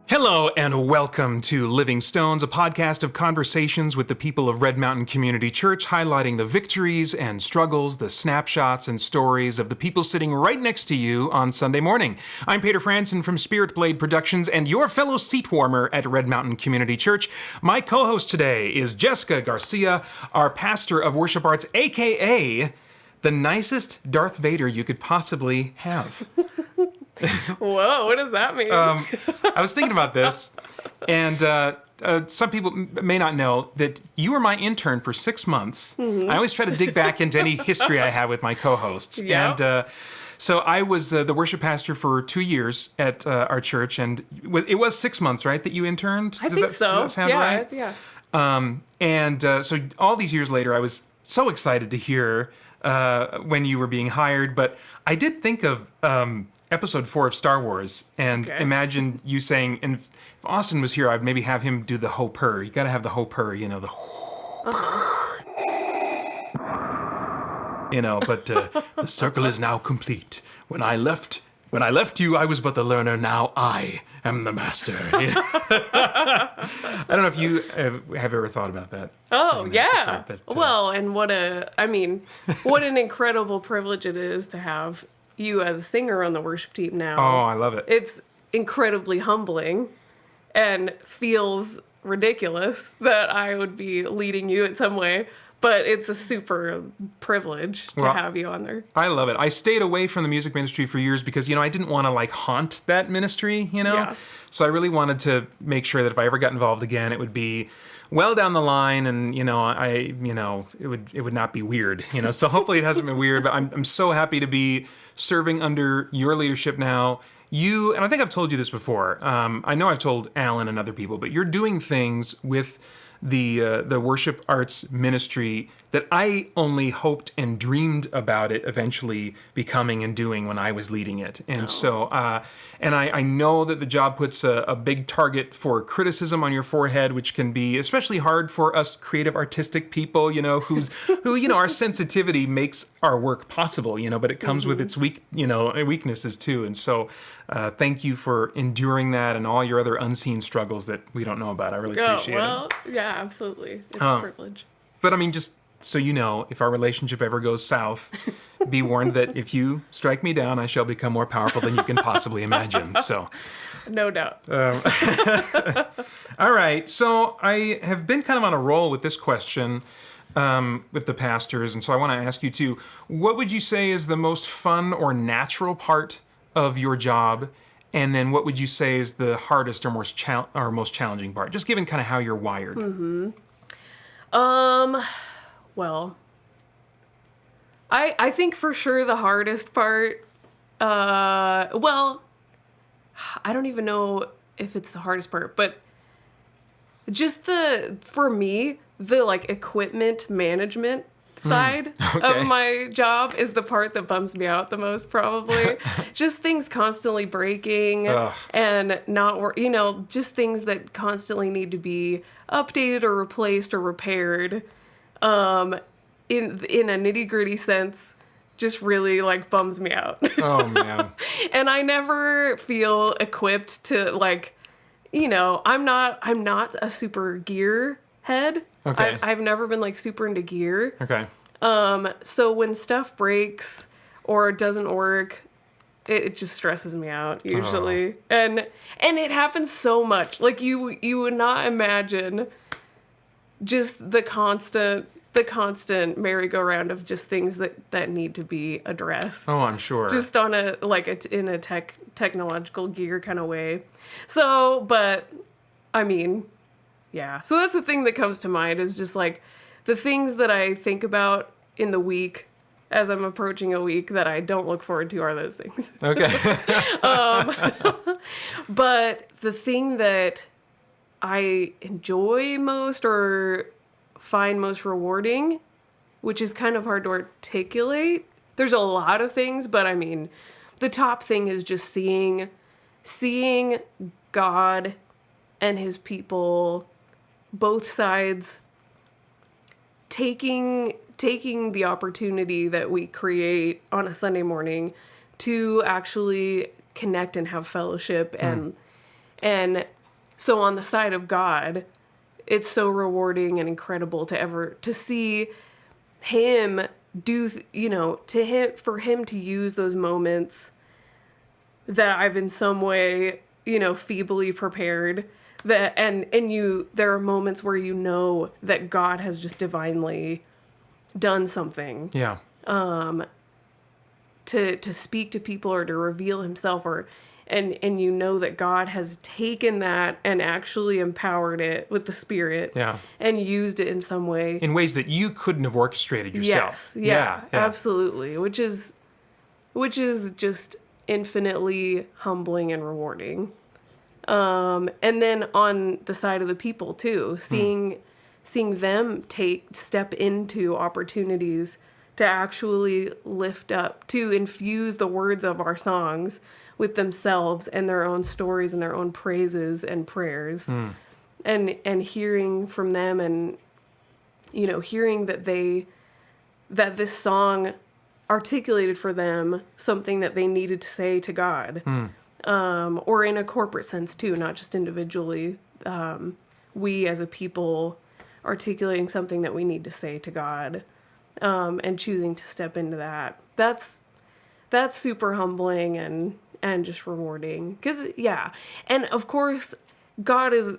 Hello and welcome to Living Stones, a podcast of conversations with the people of Red Mountain Community Church, highlighting the victories and struggles, the snapshots and stories of the people sitting right next to you on Sunday morning. I'm Peter Franson from Spirit Blade Productions and your fellow seat warmer at Red Mountain Community Church. My co-host today is Jessica Garcia, our pastor of worship arts, aka the nicest Darth Vader you could possibly have. Whoa, what does that mean? I was thinking about this, and some people may not know that you were my intern for 6 months. Mm-hmm. I always try to dig back into any history I have with my co-hosts. Yep. And so I was the worship pastor for 2 years at our church, and it was 6 months, right, that you interned? I think so. Does that sound right? Yeah. So all these years later, I was so excited to hear when you were being hired, but I did think of Episode 4 of Star Wars, and imagine you saying, and if Austin was here, I'd maybe have him do the ho purr. You gotta have the ho purr, you know, the ho purr. You know, but the circle is now complete. When I left you, I was but the learner. Now I am the master. I don't know if you have ever thought about that. Oh, yeah. Before, but, well, and what an incredible privilege it is to have you as a singer on the worship team now. Oh, I love it. It's incredibly humbling and feels ridiculous that I would be leading you in some way, but it's a super privilege to have you on there. I love it. I stayed away from the music ministry for years because, I didn't want to haunt that ministry, Yeah. So I really wanted to make sure that if I ever got involved again, it would be well down the line, and it would not be weird, So hopefully it hasn't been weird, but I'm so happy to be serving under your leadership now. You, and I think I've told you this before. I know I've told Alan and other people, but you're doing things with the worship arts ministry that I only hoped and dreamed about it eventually becoming and doing when I was leading it. And so, and I know that the job puts a big target for criticism on your forehead, which can be especially hard for us creative, artistic people, who our sensitivity makes our work possible, but it comes with its weaknesses too. And so, thank you for enduring that and all your other unseen struggles that we don't know about. I really appreciate it. Yeah, absolutely. It's a privilege. But just so you know, if our relationship ever goes south, be warned that if you strike me down, I shall become more powerful than you can possibly imagine. So, no doubt. All right. So I have been kind of on a roll with this question with the pastors, and so I want to ask you too. What would you say is the most fun or natural part of your job? And then what would you say is the hardest or most challenging part? Just given kind of how you're wired. Mm-hmm. Well, I think for sure the hardest part, well, I don't even know if it's the hardest part, but just for me, the equipment management side of my job is the part that bums me out the most, probably. Just things constantly breaking and not, just things that constantly need to be updated or replaced or repaired. In a nitty-gritty sense, just really bums me out. Oh man. And I never feel equipped to I'm not a super gear head. Okay. I've never been super into gear. Okay. So when stuff breaks or doesn't work, it just stresses me out usually. And it happens so much. You would not imagine just the constant merry-go-round of just things that need to be addressed. Oh, I'm sure. Just on in a technological gear kind of way. So, but yeah. So that's the thing that comes to mind is just the things that I think about in the week as I'm approaching a week that I don't look forward to are those things. Okay. But the thing that I enjoy most or find most rewarding, which is kind of hard to articulate. There's a lot of things, but the top thing is just seeing God and his people, both sides, taking the opportunity that we create on a Sunday morning to actually connect and have fellowship and So on the side of God, it's so rewarding and incredible to see him do, for him to use those moments that I've in some way, feebly prepared, that there are moments where that God has just divinely done something Yeah. to speak to people or to reveal himself, and that God has taken that and actually empowered it with the Spirit, Yeah. and used it in some way In ways that you couldn't have orchestrated yourself. Yes, yeah, absolutely, which is just infinitely humbling and rewarding. And then on the side of the people too, seeing them step into opportunities to actually lift up, to infuse the words of our songs with themselves and their own stories and their own praises and prayers, and hearing from them, and hearing that this song articulated for them something that they needed to say to God, or in a corporate sense too, not just individually. We as a people articulating something that we need to say to God, and choosing to step into that. That's super humbling and just rewarding. 'Cause and of course, God is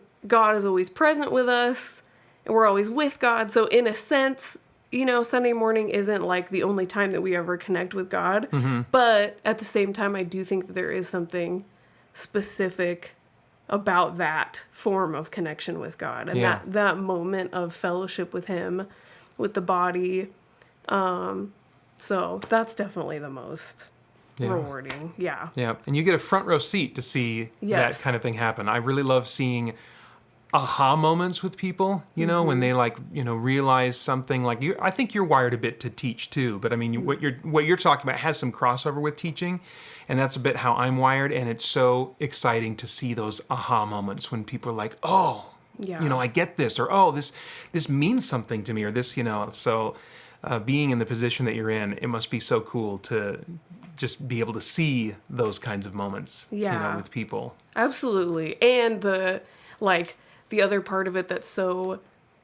always present with us, and we're always with God. So in a sense, Sunday morning isn't like the only time that we ever connect with God. But at the same time, I do think that there is something specific about that form of connection with God, and that moment of fellowship with him, with the body. So that's definitely the most rewarding. Yeah. Yeah. And you get a front row seat to see that kind of thing happen. I really love seeing aha moments with people, when they realize something. Like I think you're wired a bit to teach too, but I mean, what you're talking about has some crossover with teaching, and that's a bit how I'm wired. And it's so exciting to see those aha moments when people are like, oh, I get this, or oh, this means something to me, or this, so being in the position that you're in, it must be so cool to just be able to see those kinds of moments, with people. Absolutely. And the other part of it that's so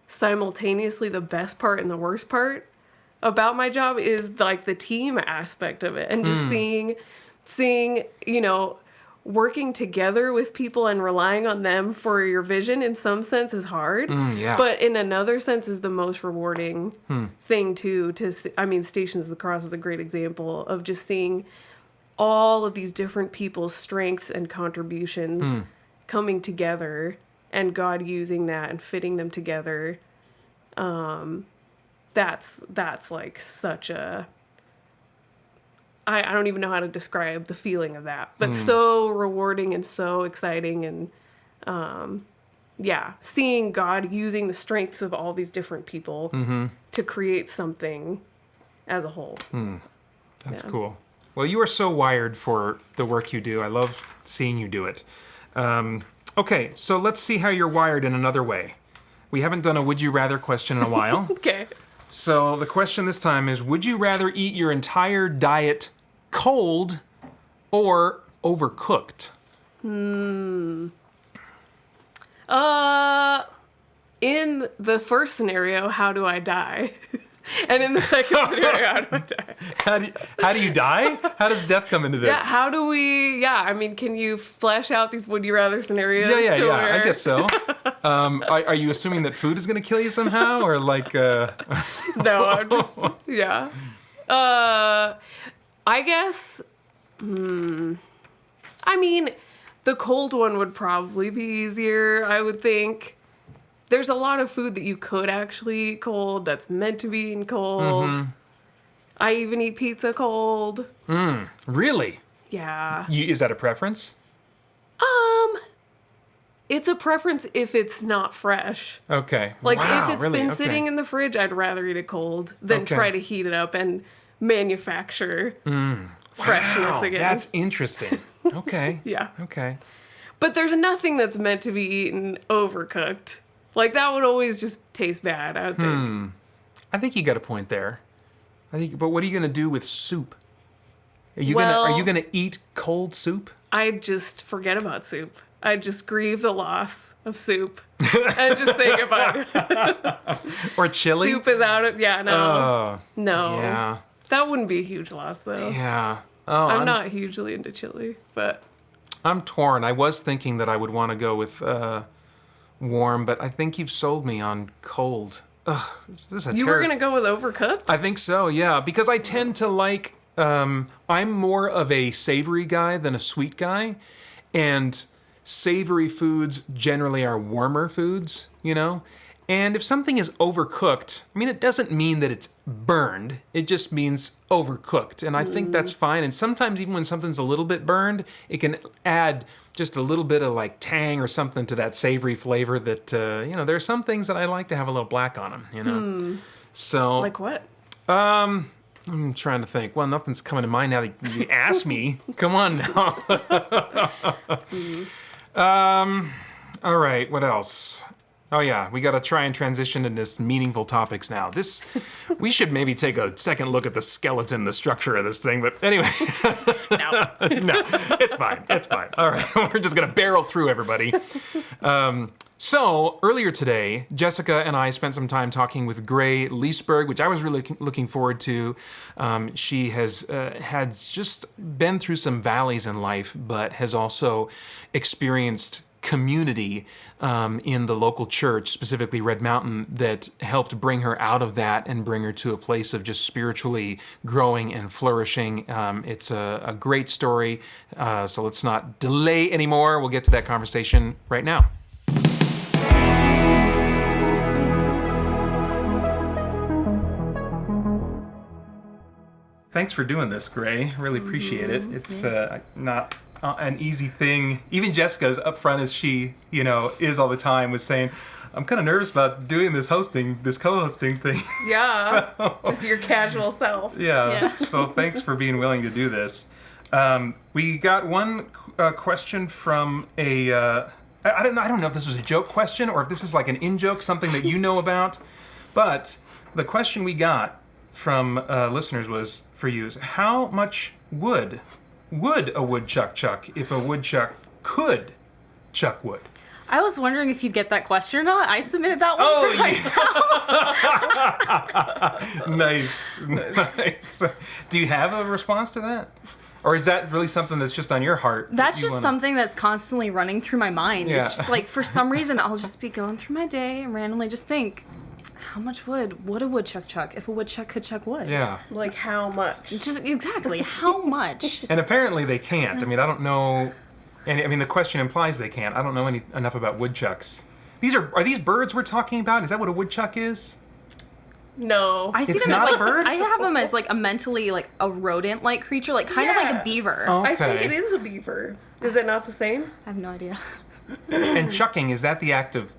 simultaneously the best part and the worst part about my job is the team aspect of it, and just seeing, working together with people and relying on them for your vision in some sense is hard, but in another sense is the most rewarding thing too. Stations of the Cross is a great example of just seeing all of these different people's strengths and contributions coming together, and God using that and fitting them together. That's like such a, I don't even know how to describe the feeling of that, but so rewarding and so exciting. And seeing God using the strengths of all these different people to create something as a whole. That's cool. Well, you are so wired for the work you do. I love seeing you do it. Okay, so let's see how you're wired in another way. We haven't done a would you rather question in a while. Okay. So the question this time is, would you rather eat your entire diet cold or overcooked? In the first scenario, how do I die? And in the second scenario, how do I die? How do you die? How does death come into this? Yeah, how do we... Yeah, I mean, can you flesh out these would you rather scenarios? Yeah, I guess so. Are you assuming that food is going to kill you somehow? Or like... No, I'm just... Yeah. I guess... I mean, the cold one would probably be easier, I would think. There's a lot of food that you could actually eat cold that's meant to be eaten cold. I even eat pizza cold. Really? Yeah. Is that a preference? It's a preference if it's not fresh. Okay. Like, wow, if it's really? been Okay. sitting in the fridge, I'd rather eat it cold than try to heat it up and manufacture freshness again. That's interesting. Okay. Yeah. Okay. But there's nothing that's meant to be eaten overcooked. Like, that would always just taste bad, I would think. I think you got a point there. But what are you going to do with soup? Are you Well, gonna eat cold soup? I just forget about soup. I'd just grieve the loss of soup and just say goodbye. Or chili? Soup is out of, yeah, no. No. Yeah. That wouldn't be a huge loss, though. Yeah. Oh, I'm not hugely into chili, but... I'm torn. I was thinking that I would want to go with warm, but I think you've sold me on cold. Ugh, this is You were going to go with overcooked? I think so, yeah, because I tend to like, I'm more of a savory guy than a sweet guy, and savory foods generally are warmer foods, you know? And if something is overcooked, I mean, it doesn't mean that it's burned. It just means overcooked. And I think that's fine. And sometimes even when something's a little bit burned, it can add just a little bit of like tang or something to that savory flavor that, you know, there are some things that I like to have a little black on them, you know? So. Like what? I'm trying to think. Well, nothing's coming to mind now that you asked me. Come on now. All right, what else? Oh yeah, we got to try and transition into this meaningful topics now. We should maybe take a second look at the skeleton, the structure of this thing. But anyway, No. no, it's fine. It's fine. All right, we're just gonna barrel through everybody. So earlier today, Jessica and I spent some time talking with Gray Leeseberg, which I was really looking forward to. She has had just been through some valleys in life, but has also experienced community in the local church, specifically Red Mountain, that helped bring her out of that and bring her to a place of just spiritually growing and flourishing. It's a great story, so let's not delay anymore. We'll get to that conversation right now. Thanks for doing this, Gray. Really appreciate it. It's not an easy thing. Even Jessica, as upfront as she, is all the time, was saying, I'm kind of nervous about doing this co-hosting thing. Yeah, just your casual self. Yeah. So thanks for being willing to do this. We got one question from a, I don't know if this was a joke question or if this is like an in-joke, something that you know about, but the question we got from listeners was for you is, how much wood would a woodchuck chuck if a woodchuck could chuck wood? I was wondering if you'd get that question or not. I submitted that one for Yeah. myself. Nice. Do you have a response to that? Or is that really something that's just on your heart? That's just something that's constantly running through my mind. Yeah. It's just like, for some reason, I'll just be going through my day and randomly just think, how much wood would a woodchuck chuck if a woodchuck could chuck wood? Yeah. Like how much? Just exactly, how much? And apparently they can't. I mean, I don't know. And I mean, the question implies they can't. I don't know enough about woodchucks. Are these birds we're talking about? Is that what a woodchuck is? No. I see It's them as not a like bird? I have them as like a mentally like a rodent-like creature, like kind of like Yeah. a beaver. Oh. I think Okay. it is a beaver. Is it not the same? I have no idea. And chucking, is that the act of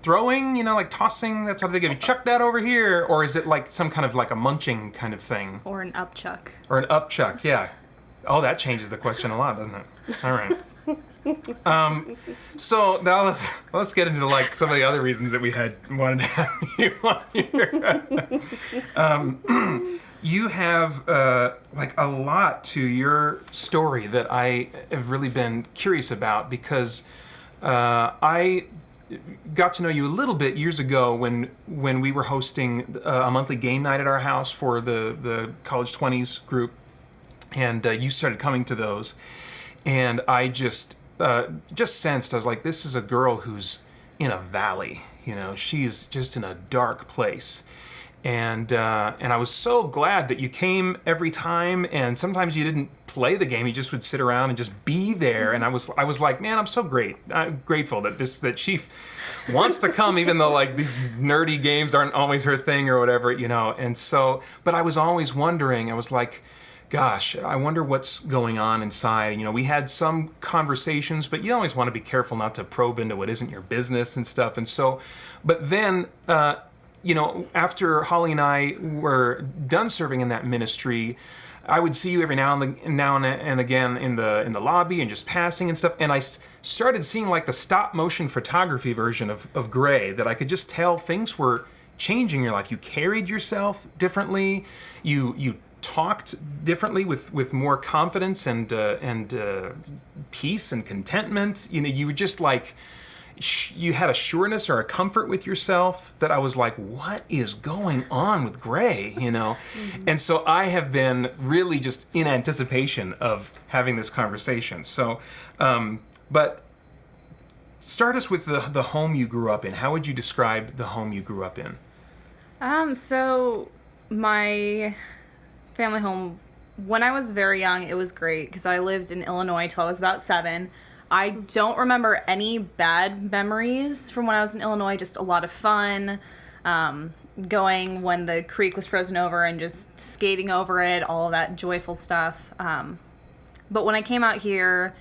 throwing, like tossing? That's what they give you. Chuck that over here. Or is it like some kind of like a munching kind of thing? Or an upchuck. Or an upchuck, yeah. Oh, that changes the question a lot, doesn't it? All right. So now let's get into like some of the other reasons that we wanted to have you on here. You have like a lot to your story that I have really been curious about, because I got to know you a little bit years ago when we were hosting a monthly game night at our house for the College 20s group, and you started coming to those, and I just sensed, I was like, this is a girl who's in a valley, she's just in a dark place. And I was so glad that you came every time, and sometimes you didn't play the game, you just would sit around and just be there. And I was like, man, I'm grateful that she wants to come, even though like these nerdy games aren't always her thing or whatever, And so, but I was always wondering, I was like, gosh, I wonder what's going on inside. We had some conversations, but you always want to be careful not to probe into what isn't your business and stuff. And so, but then, after Holly and I were done serving in that ministry, I would see you every now and again in the lobby and just passing and stuff. And I started seeing like the stop motion photography version of Gray, that I could just tell things were changing in your life. You carried yourself differently. You talked differently with more confidence and peace and contentment. You know, you were just like, you had a sureness or a comfort with yourself that I was like, what is going on with Gray, you know? And so I have been really just in anticipation of having this conversation. So, but start us with the home you grew up in. How would you describe the home you grew up in? So my family home, when I was very young, it was great because I lived in Illinois till I was about 7. I don't remember any bad memories from when I was in Illinois, just a lot of fun, going when the creek was frozen over and just skating over it, all that joyful stuff. But when I came out here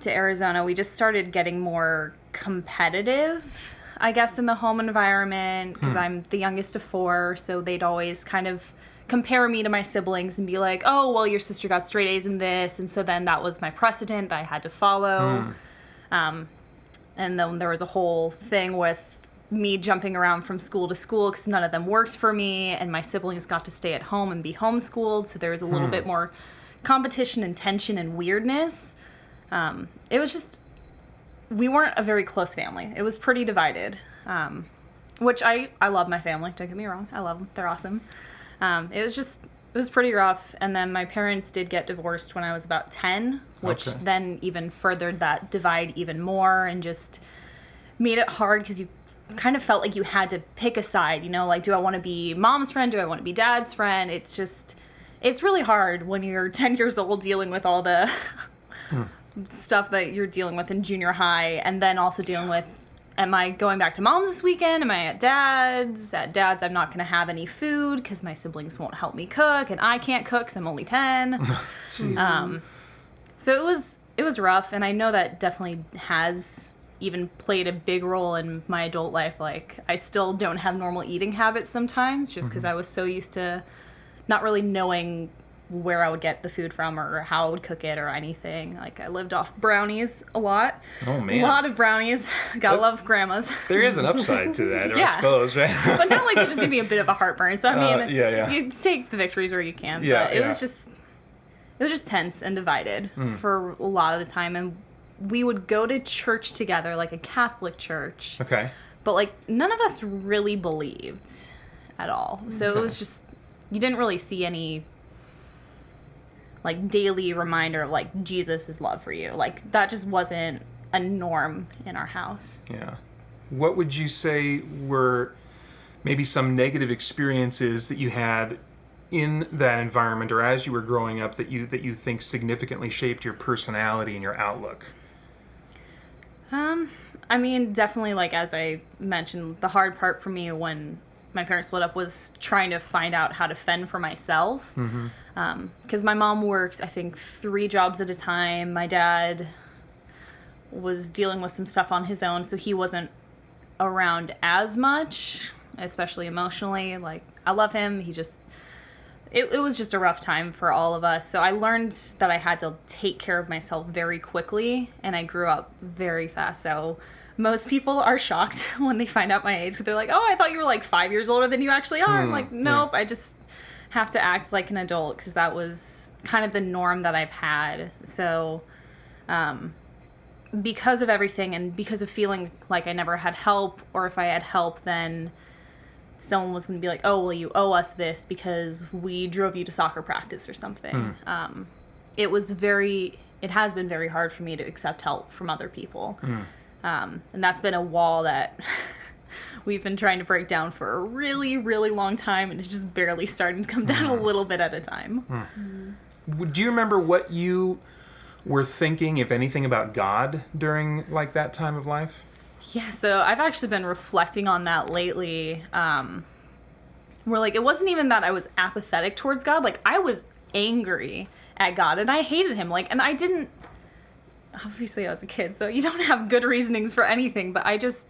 to Arizona, we just started getting more competitive, I guess, in the home environment, because I'm the youngest of 4, so they'd always kind of compare me to my siblings and be like, oh, well, your sister got straight A's in this, and so then that was my precedent that I had to follow. And then there was a whole thing with me jumping around from school to school because none of them worked for me, and my siblings got to stay at home and be homeschooled, so there was a little bit more competition and tension and weirdness. It was just, we weren't a very close family. It was pretty divided, which I love my family, don't get me wrong. I love them. They're awesome. It was pretty rough. And then my parents did get divorced when I was about 10, which then even furthered that divide even more and just made it hard because you kind of felt like you had to pick a side, you know, like, do I want to be mom's friend? Do I want to be dad's friend? It's really hard when you're 10 years old dealing with all the stuff that you're dealing with in junior high, and then also dealing with, am I going back to mom's this weekend? Am I at dad's? At dad's, I'm not going to have any food because my siblings won't help me cook, and I can't cook because I'm only 10. So it was rough, and I know that definitely has even played a big role in my adult life. Like, I still don't have normal eating habits sometimes just because I was so used to not really knowing where I would get the food from or how I would cook it or anything. Like, I lived off brownies a lot. Oh, man. A lot of brownies. Gotta love grandma's. There is an upside to that, Yeah. I suppose, right? But not like they just give me a bit of a heartburn. So, I mean, yeah. you take the victories where you can. Yeah, but it was just tense and divided for a lot of the time. And we would go to church together, like a Catholic church. Okay. But, like, none of us really believed at all. So it was just, you didn't really see any, like, daily reminder of, like, Jesus' love for you. Like, that just wasn't a norm in our house. Yeah. What would you say were maybe some negative experiences that you had in that environment or as you were growing up that you think significantly shaped your personality and your outlook? I mean, definitely, like, as I mentioned, the hard part for me when my parents split up was trying to find out how to fend for myself. Because my mom worked, I think, 3 jobs at a time. My dad was dealing with some stuff on his own, so he wasn't around as much, especially emotionally. Like, I love him. He just... It was just a rough time for all of us. So I learned that I had to take care of myself very quickly, and I grew up very fast. So most people are shocked when they find out my age. They're like, oh, I thought you were like 5 years older than you actually are. I'm like, nope, I just have to act like an adult because that was kind of the norm that I've had. So because of everything and because of feeling like I never had help, or if I had help, then someone was going to be like, oh, well, you owe us this because we drove you to soccer practice or something. It has been very hard for me to accept help from other people. And that's been a wall that we've been trying to break down for a really, really long time, and it's just barely starting to come down a little bit at a time. Do you remember what you were thinking, if anything, about God during, like, that time of life? Yeah, so I've actually been reflecting on that lately. Where, like, it wasn't even that I was apathetic towards God. Like, I was angry at God, and I hated him. Like, and I didn't... Obviously, I was a kid, so you don't have good reasonings for anything, but I just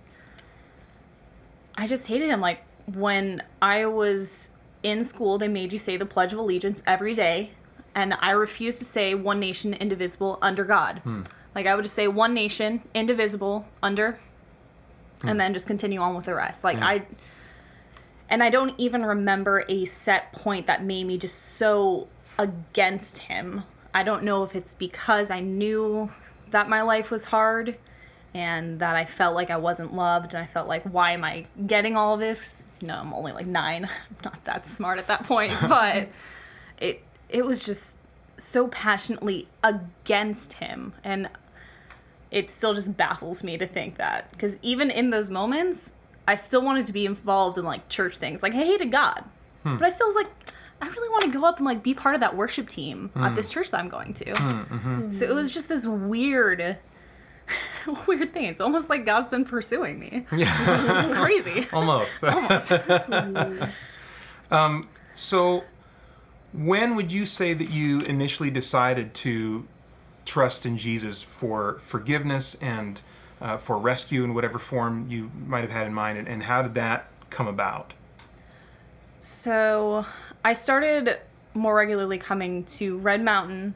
hated him. Like, when I was in school, they made you say the Pledge of Allegiance every day, and I refused to say one nation, indivisible, under God. Like, I would just say one nation, indivisible, under... and then just continue on with the rest. Like, And I don't even remember a set point that made me just so against him. I don't know if it's because I knew that my life was hard and that I felt like I wasn't loved, and I felt like, why am I getting all of this? You know, I'm only like 9. I'm not that smart at that point, but it was just so passionately against him, and it still just baffles me to think that, because even in those moments, I still wanted to be involved in like church things. Like, I hated God, but I still was like, I really want to go up and like be part of that worship team at this church that I'm going to. So it was just this weird thing. It's almost like God's been pursuing me. Yeah. Crazy. Almost. So when would you say that you initially decided to trust in Jesus for forgiveness and for rescue in whatever form you might have had in mind, and how did that come about? So I started more regularly coming to Red Mountain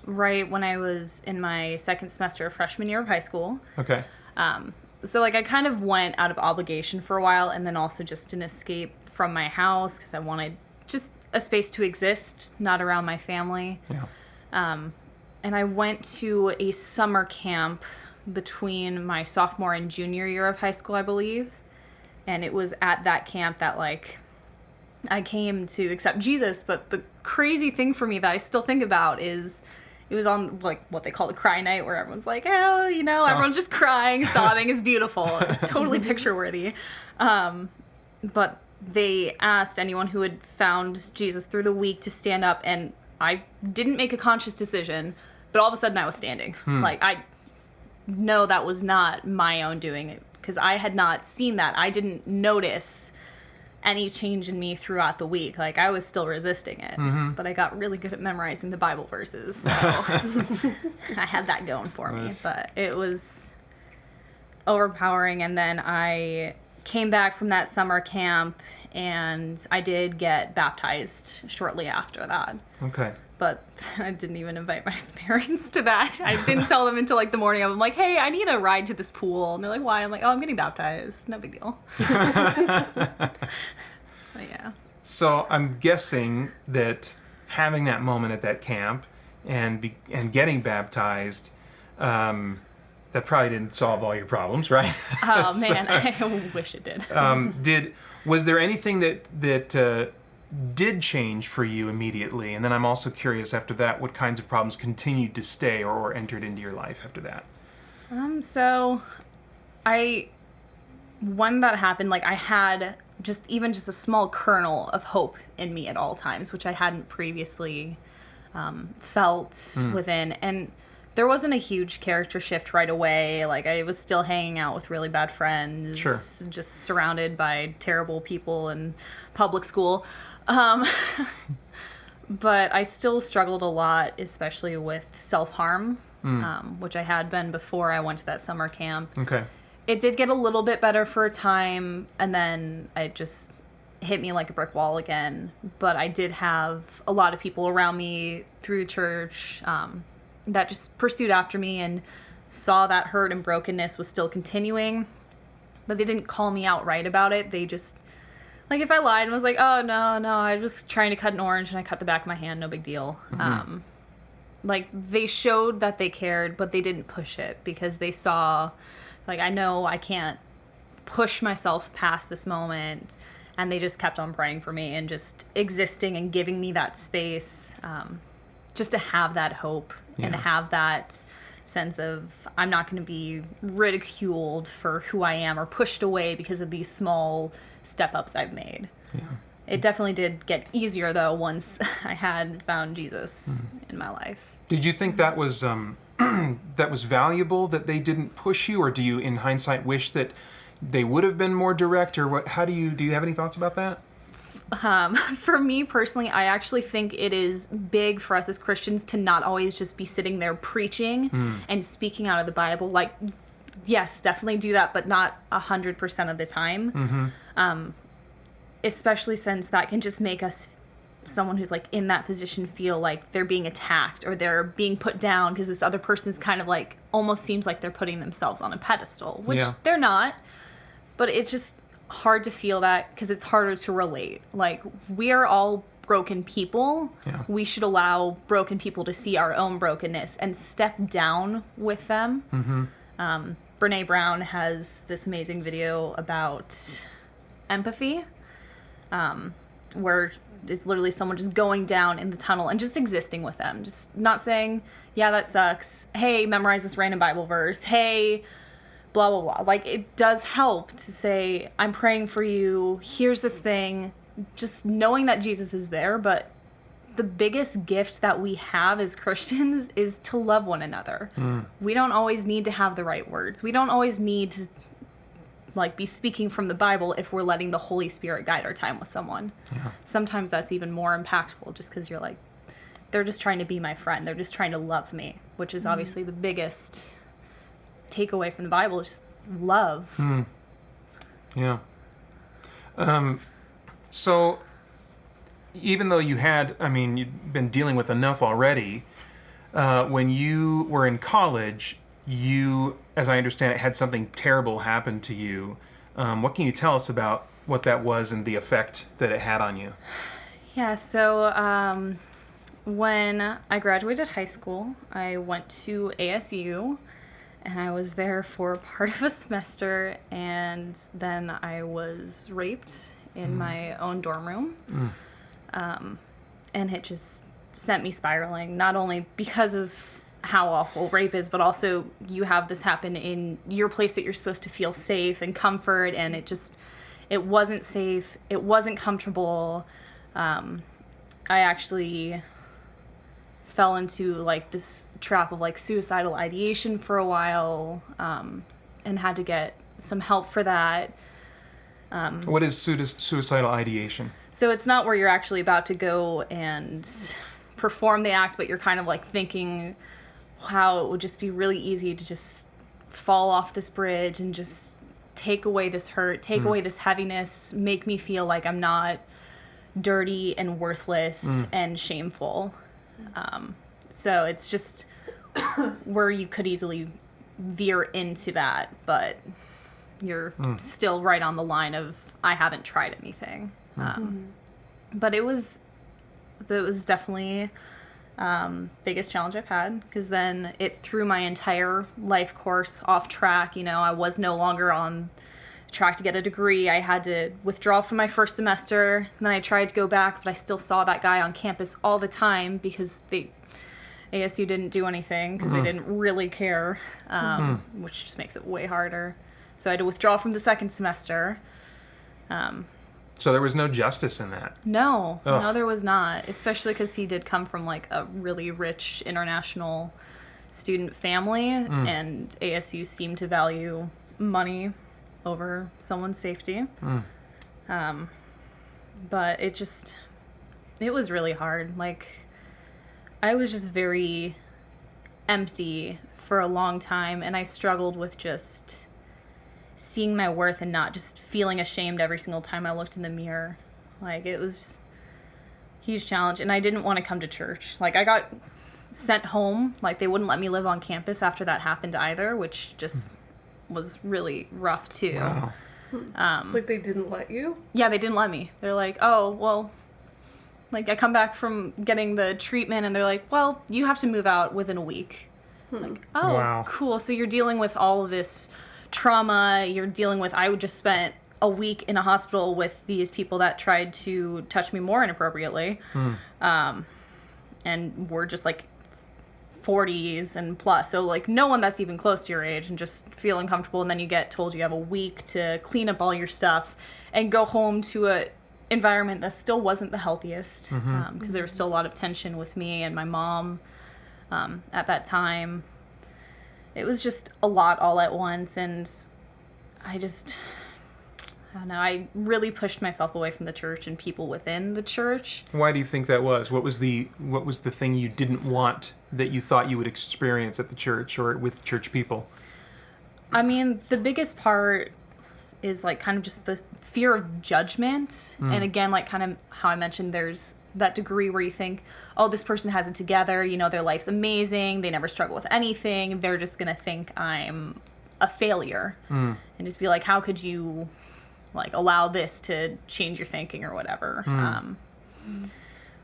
right when I was in my second semester of freshman year of high school. Okay. So like I kind of went out of obligation for a while, and then also just an escape from my house because I wanted just a space to exist, not around my family. Yeah. And I went to a summer camp between my sophomore and junior year of high school, I believe. And it was at that camp that, like, I came to accept Jesus. But the crazy thing for me that I still think about is it was on, like, what they call a cry night, where everyone's like, oh, you know, everyone's just crying, sobbing is beautiful. Totally picture-worthy. But they asked anyone who had found Jesus through the week to stand up, and I didn't make a conscious decision, but all of a sudden I was standing. Like, I know that was not my own doing, because I had not seen that. I didn't notice any change in me throughout the week. Like, I was still resisting it, but I got really good at memorizing the Bible verses, so I had that going for me. But it was overpowering, and then I came back from that summer camp, and I did get baptized shortly after that. Okay. But I didn't even invite my parents to that. I didn't tell them until like the morning of. I'm like, hey, I need a ride to this pool. And they're like, why? I'm like, oh, I'm getting baptized. No big deal. But yeah. So I'm guessing that having that moment at that camp and getting baptized, that probably didn't solve all your problems, right? Oh man, I wish it did. Was there anything that did change for you immediately? And then I'm also curious after that, what kinds of problems continued to stay or entered into your life after that? So when that happened, like I had just a small kernel of hope in me at all times, which I hadn't previously felt within. And there wasn't a huge character shift right away. Like, I was still hanging out with really bad friends. Sure. Just surrounded by terrible people in public school. But I still struggled a lot, especially with self-harm, which I had been before I went to that summer camp. Okay. It did get a little bit better for a time, and then it just hit me like a brick wall again. But I did have a lot of people around me through church that just pursued after me and saw that hurt and brokenness was still continuing, but they didn't call me out right about it. They just, like, if I lied and was like, oh, no, I was trying to cut an orange and I cut the back of my hand, no big deal. Like, they showed that they cared, but they didn't push it because they saw, like, I know I can't push myself past this moment, and they just kept on praying for me and just existing and giving me that space, just to have that hope. And to have that sense of, I'm not going to be ridiculed for who I am or pushed away because of these small step-ups I've made. Yeah. It definitely did get easier, though, once I had found Jesus in my life. Did you think that was that was valuable, that they didn't push you, or do you, in hindsight, wish that they would have been more direct, or what? How do you have any thoughts about that? For me personally, I actually think it is big for us as Christians to not always just be sitting there preaching and speaking out of the Bible. Like, yes, definitely do that, but not 100% of the time. Especially since that can just make us, someone who's like in that position, feel like they're being attacked or they're being put down because this other person's kind of like, almost seems like they're putting themselves on a pedestal, which they're not. But it just, hard to feel that because it's harder to relate. Like, we are all broken people. Yeah. We should allow broken people to see our own brokenness and step down with them. Brene Brown has this amazing video about empathy, where it's literally someone just going down in the tunnel and just existing with them. Just not saying, yeah, that sucks. Hey, memorize this random Bible verse. Hey, blah, blah, blah. Like, it does help to say, I'm praying for you. Here's this thing. Just knowing that Jesus is there, but the biggest gift that we have as Christians is to love one another. We don't always need to have the right words. We don't always need to like be speaking from the Bible if we're letting the Holy Spirit guide our time with someone. Yeah. Sometimes that's even more impactful just because you're like, they're just trying to be my friend. They're just trying to love me, which is obviously the biggest takeaway from the Bible is just love. Yeah. So even though you've been dealing with enough already, when you were in college, you, as I understand it, had something terrible happen to you. What can you tell us about what that was and the effect that it had on you? Yeah, so when I graduated high school, I went to ASU, and I was there for part of a semester, and then I was raped in my own dorm room. And it just sent me spiraling, not only because of how awful rape is, but also you have this happen in your place that you're supposed to feel safe and comfort, and it wasn't safe, it wasn't comfortable. I actually fell into like this trap of like suicidal ideation for a while, and had to get some help for that. What is suicidal ideation? So it's not where you're actually about to go and perform the act, but you're kind of like thinking how it would just be really easy to just fall off this bridge and just take away this hurt, take away this heaviness, make me feel like I'm not dirty and worthless and shameful. So it's just where you could easily veer into that, but you're still right on the line of I haven't tried anything. But it was definitely biggest challenge I've had, because then it threw my entire life course off track. You know, I was no longer on track to get a degree. I had to withdraw from my first semester, and then I tried to go back, but I still saw that guy on campus all the time because ASU didn't do anything because they didn't really care, which just makes it way harder. So I had to withdraw from the second semester. So there was no justice in that? No, Ugh. no, there was not. Especially because he did come from like a really rich international student family, and ASU seemed to value money over someone's safety. But it was really hard. Like, I was just very empty for a long time, and I struggled with just seeing my worth and not just feeling ashamed every single time I looked in the mirror. Like, it was just a huge challenge, and I didn't want to come to church. Like, I got sent home. Like, they wouldn't let me live on campus after that happened either, which just was really rough too. Wow. Like, they didn't let you? Yeah, they didn't let me. They're like, oh, well, like, I come back from getting the treatment, and they're like, well, you have to move out within a week. Like, oh, Wow. cool. So you're dealing with all of this trauma. You're dealing with, I just spent a week in a hospital with these people that tried to touch me more inappropriately. And we're just like 40s and plus. So like no one that's even close to your age, and just feel uncomfortable. And then you get told you have a week to clean up all your stuff and go home to a environment that still wasn't the healthiest, because there was still a lot of tension with me and my mom at that time. It was just a lot all at once, and I don't know, I really pushed myself away from the church and people within the church. Why do you think that was? What was the thing you didn't want that you thought you would experience at the church or with church people? I mean, the biggest part is like kind of just the fear of judgment. And again, like kind of how I mentioned, there's that degree where you think, oh, this person has it together, you know, their life's amazing, they never struggle with anything, they're just gonna think I'm a failure. And just be like, how could you like allow this to change your thinking or whatever.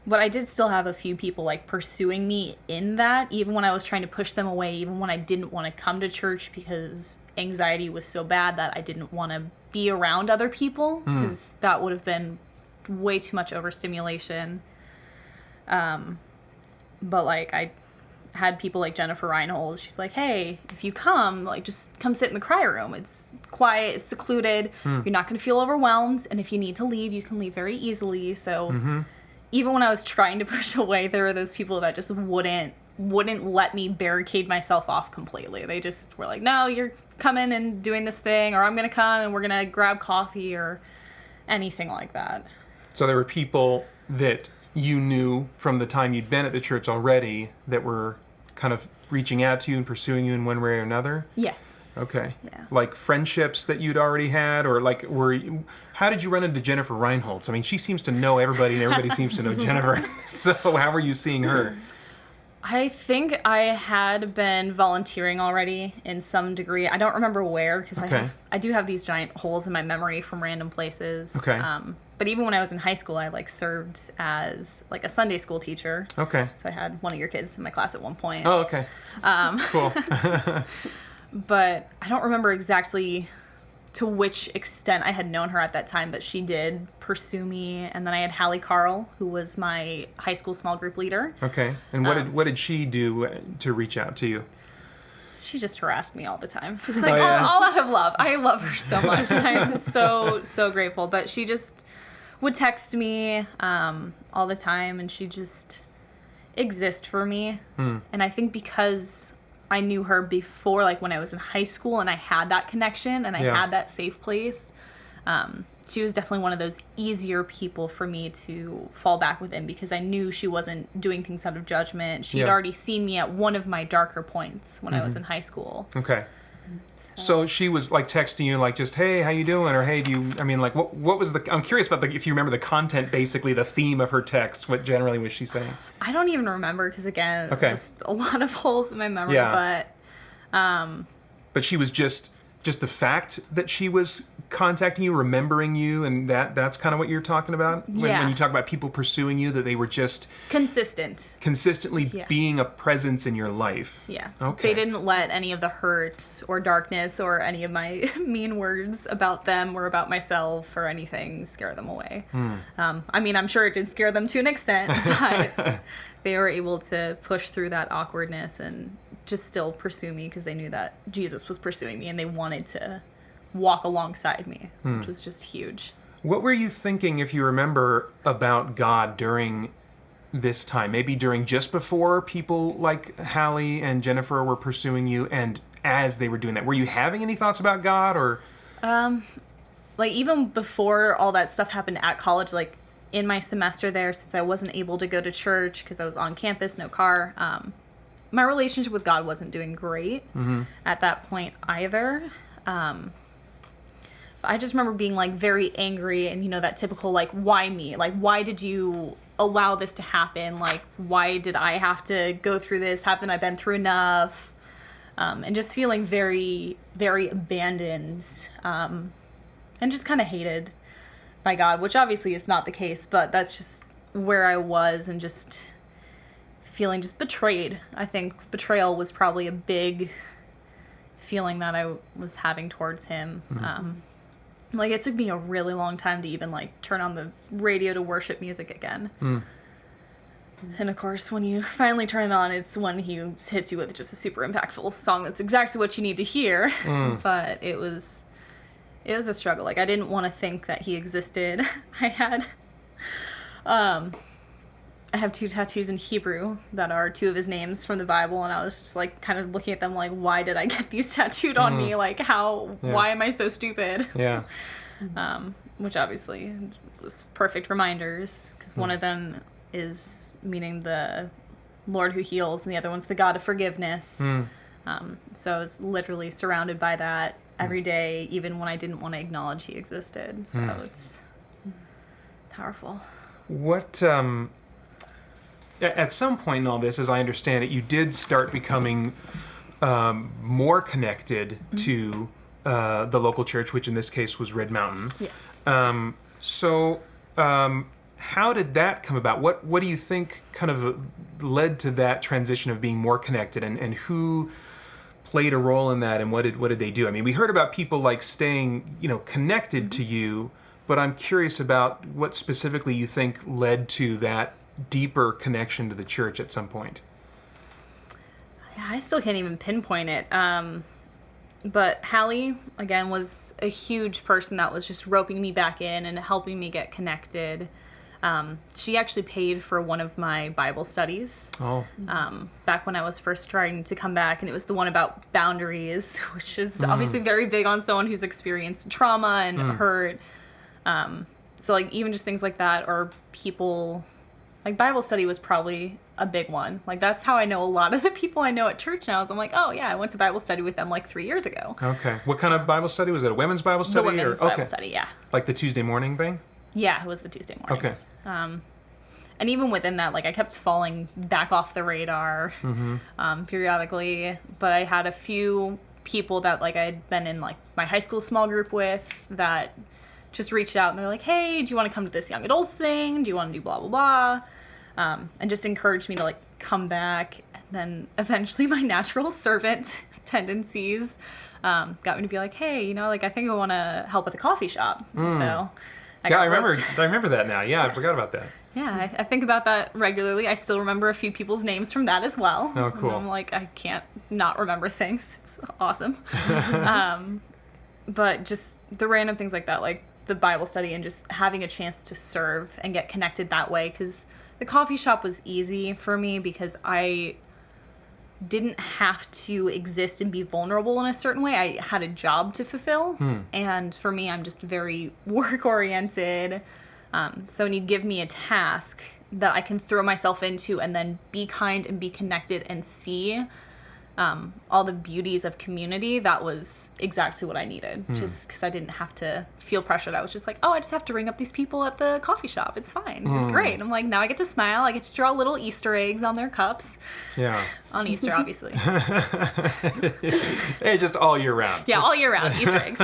But I did still have a few people like pursuing me in that, even when I was trying to push them away, even when I didn't want to come to church because anxiety was so bad that I didn't want to be around other people, because that would have been way too much overstimulation. But like I had people like Jennifer Reinhold. She's like, hey, if you come, like just come sit in the cry room. It's quiet, it's secluded. You're not going to feel overwhelmed. And if you need to leave, you can leave very easily. So even when I was trying to push away, there were those people that just wouldn't let me barricade myself off completely. They just were like, no, you're coming and doing this thing, or I'm going to come and we're going to grab coffee or anything like that. So there were people that you knew from the time you'd been at the church already that were kind of reaching out to you and pursuing you in one way or another? Yes. Okay. Yeah. Like friendships that you'd already had, or like how did you run into Jennifer Reinholtz? I mean, she seems to know everybody and everybody seems to know Jennifer. So how were you seeing her? I think I had been volunteering already in some degree. I don't remember where, because I do have these giant holes in my memory from random places. Okay. But even when I was in high school, I like served as like a Sunday school teacher. Okay. So I had one of your kids in my class at one point. Oh, okay. Cool. But I don't remember exactly to which extent I had known her at that time, but she did pursue me. And then I had Hallie Carl, who was my high school small group leader. Okay. And what did she do to reach out to you? She just harassed me all the time. Like, all out of love. I love her so much. And I'm so grateful. But she just would text me all the time, and she just exists for me. And I think because I knew her before, like when I was in high school, and I had that connection and I had that safe place, she was definitely one of those easier people for me to fall back within, because I knew she wasn't doing things out of judgment. She'd already seen me at one of my darker points when I was in high school. Okay. So she was like texting you like just, hey, how you doing? Or hey, what was I'm curious about if you remember the content, basically the theme of her text. What generally was she saying? I don't even remember, because again, just a lot of holes in my memory, but she was just the fact that she was contacting you, remembering you, and that's kind of what you're talking about when you talk about people pursuing you, that they were just consistently being a presence in your life. Okay. They didn't let any of the hurt or darkness or any of my mean words about them or about myself or anything scare them away. I mean, I'm sure it did scare them to an extent, but they were able to push through that awkwardness and just still pursue me, because they knew that Jesus was pursuing me and they wanted to walk alongside me, which was just huge. What were you thinking, if you remember, about God during this time? Maybe during just before people like Hallie and Jennifer were pursuing you, and as they were doing that, were you having any thoughts about God, or? Like even before all that stuff happened at college, like in my semester there, since I wasn't able to go to church because I was on campus, no car, my relationship with God wasn't doing great at that point either. I just remember being like very angry, and that typical like, why me? Like, why did you allow this to happen? Like, why did I have to go through this? Haven't I been through enough? And just feeling very, very abandoned, and just kind of hated by God, which obviously is not the case, but that's just where I was, and just feeling just betrayed. I think betrayal was probably a big feeling that I was having towards him. Like, it took me a really long time to even like turn on the radio to worship music again. And of course, when you finally turn it on, it's when he hits you with just a super impactful song that's exactly what you need to hear. But it was a struggle. Like, I didn't want to think that he existed. I have 2 tattoos in Hebrew that are 2 of his names from the Bible, and I was just like kind of looking at them like, why did I get these tattooed on me? Like, why am I so stupid? Yeah. Which obviously was perfect reminders, because one of them is meaning the Lord who heals, and the other one's the God of forgiveness. So I was literally surrounded by that every day, even when I didn't want to acknowledge he existed. So it's powerful. What, at some point in all this, as I understand it, you did start becoming more connected to the local church, which in this case was Red Mountain. Yes. How did that come about? What do you think kind of led to that transition of being more connected, and who played a role in that, and what did they do? I mean, we heard about people like staying, connected to you, but I'm curious about what specifically you think led to that deeper connection to the church at some point. Yeah, I still can't even pinpoint it. But Hallie, again, was a huge person that was just roping me back in and helping me get connected. She actually paid for one of my Bible studies. Oh. Back when I was first trying to come back, and it was the one about boundaries, which is obviously very big on someone who's experienced trauma and hurt. So like even just things like that, or people, like Bible study was probably a big one. Like that's how I know a lot of the people I know at church now. Is I'm like, oh yeah, I went to Bible study with them like 3 years ago. Okay. What kind of Bible study? Was it a women's Bible study? The women's Bible study, yeah. Like the Tuesday morning thing? Yeah, it was the Tuesday mornings. Okay. And even within that, like I kept falling back off the radar periodically. But I had a few people that like I had been in like my high school small group with that just reached out and they're like, hey, do you want to come to this young adults thing? Do you want to do blah, blah, blah? And just encouraged me to like come back. And then eventually my natural servant tendencies got me to be like, hey, like I think I want to help at the coffee shop. So I remember that now. Yeah, I forgot about that. Yeah, I think about that regularly. I still remember a few people's names from that as well. Oh, cool. And I'm like, I can't not remember things. It's awesome. But just the random things like that, like the Bible study and just having a chance to serve and get connected that way. Because the coffee shop was easy for me because I didn't have to exist and be vulnerable in a certain way. I had a job to fulfill. And for me, I'm just very work-oriented. So when you give me a task that I can throw myself into and then be kind and be connected and see all the beauties of community, that was exactly what I needed. Just because I didn't have to feel pressured. I was just like, oh, I just have to ring up these people at the coffee shop. It's fine. It's great. I'm like, now I get to smile. I get to draw little Easter eggs on their cups. Yeah. On Easter, obviously. Hey, just all year round. Yeah, all year round, Easter eggs.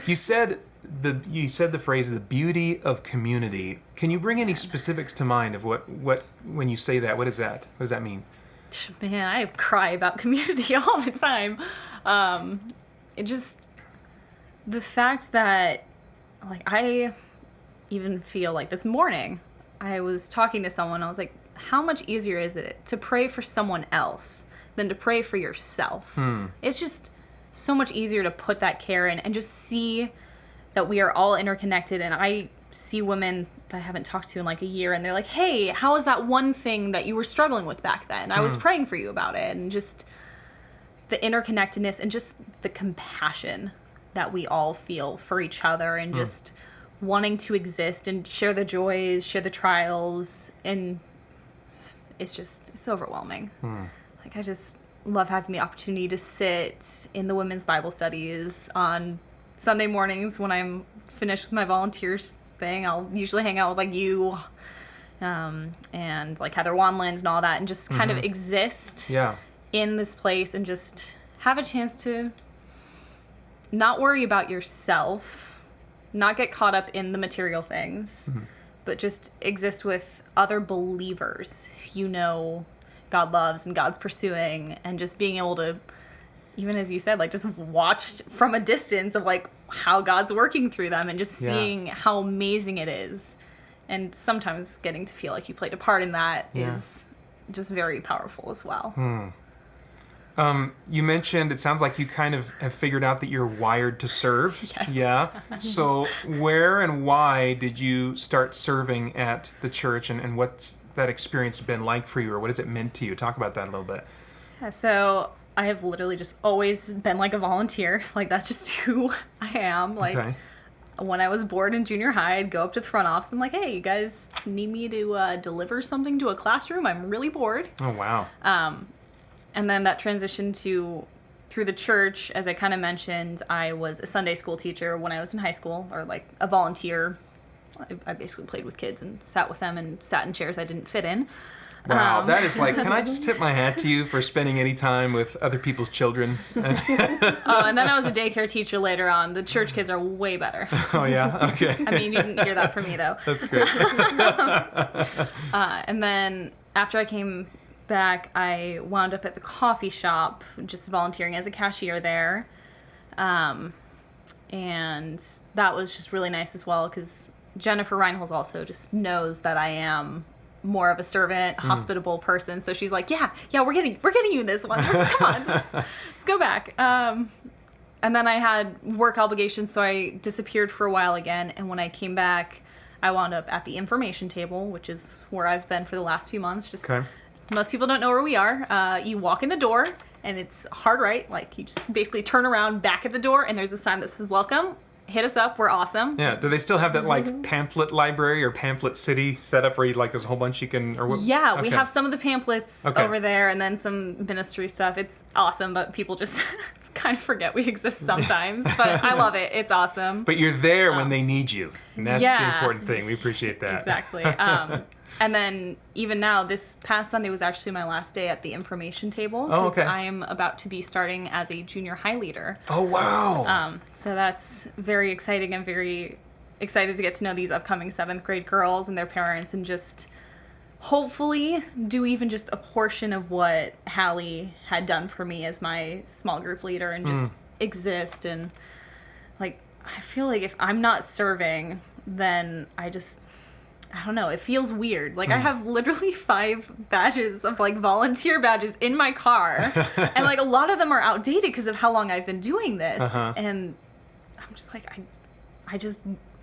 You said the phrase "the beauty of community." Can you bring any specifics to mind of what when you say that? What is that? What does that mean? Man, I cry about community all the time. It just, the fact that, like, I even feel like this morning, I was talking to someone, I was like, how much easier is it to pray for someone else than to pray for yourself? It's just so much easier to put that care in and just see that we are all interconnected. And I see women that I haven't talked to in like a year and they're like, hey, how was that one thing that you were struggling with back then? I was praying for you about it. And just the interconnectedness and just the compassion that we all feel for each other and just wanting to exist and share the joys, share the trials. And it's overwhelming. Like I just love having the opportunity to sit in the women's Bible studies on Sunday mornings when I'm finished with my volunteers thing. I'll usually hang out with like you and like Heather Wanland and all that and just kind of exist in this place and just have a chance to not worry about yourself, not get caught up in the material things, but just exist with other believers God loves and God's pursuing, and just being able to, even as you said, like just watch from a distance of like how God's working through them and just seeing how amazing it is. And sometimes getting to feel like you played a part in that is just very powerful as well. You mentioned, it sounds like you kind of have figured out that you're wired to serve. Yes. Yeah. So where and why did you start serving at the church, and what's that experience been like for you, or what has it meant to you? Talk about that a little bit. Yeah, so I have literally just always been like a volunteer. Like that's just who I am. Like when I was bored in junior high, I'd go up to the front office. I'm like, hey, you guys need me to deliver something to a classroom? I'm really bored. Oh, wow. And then that transitioned through the church. As I kind of mentioned, I was a Sunday school teacher when I was in high school, or like a volunteer. I basically played with kids and sat with them and sat in chairs I didn't fit in. Wow, that is like, can I just tip my hat to you for spending any time with other people's children? Oh, and then I was a daycare teacher later on. The church kids are way better. Oh, yeah? Okay. I mean, you didn't hear that from me, though. That's great. And then after I came back, I wound up at the coffee shop, just volunteering as a cashier there. And that was just really nice as well, because Jennifer Reinholz also just knows that I am more of a servant, hospitable person. So she's like, yeah, we're getting you this one. Come on, let's go back. And then I had work obligations, so I disappeared for a while again. And when I came back, I wound up at the information table, which is where I've been for the last few months. Just most people don't know where we are. You walk in the door, and it's hard right. Like, you just basically turn around back at the door, and there's a sign that says, welcome. Hit us up. We're awesome. Yeah. Do they still have that like pamphlet library or pamphlet city set up where you like there's a whole bunch you can or what? Yeah, we have some of the pamphlets over there and then some ministry stuff. It's awesome, but people just kind of forget we exist sometimes. But I love it. It's awesome. But you're there when they need you. And that's the important thing. We appreciate that. Exactly. And then even now, this past Sunday was actually my last day at the information table. Oh, okay. I am about to be starting as a junior high leader. Oh, wow. So that's very exciting. I'm very excited to get to know these upcoming 7th grade girls and their parents and just hopefully do even just a portion of what Hallie had done for me as my small group leader and just exist. And like, I feel like if I'm not serving, then I don't know, it feels weird. Like, I have literally 5 badges of, like, volunteer badges in my car. And, like, a lot of them are outdated because of how long I've been doing this. And I'm just like, I just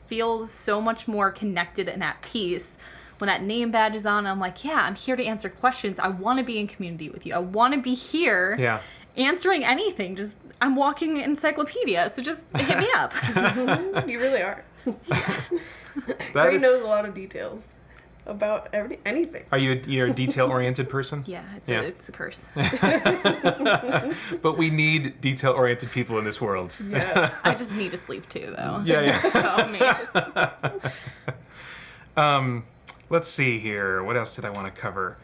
feel so much more connected and at peace when that name badge is on. I'm like, yeah, I'm here to answer questions. I want to be in community with you. I want to be here answering anything. Just, I'm walking encyclopedia, so just hit me up. You really are. That knows a lot of details about anything. Are you're a detail-oriented person? Yeah, it's a curse. But we need detail-oriented people in this world. Yes. I just need to sleep too, though. Yeah. So, Let's see here. What else did I want to cover?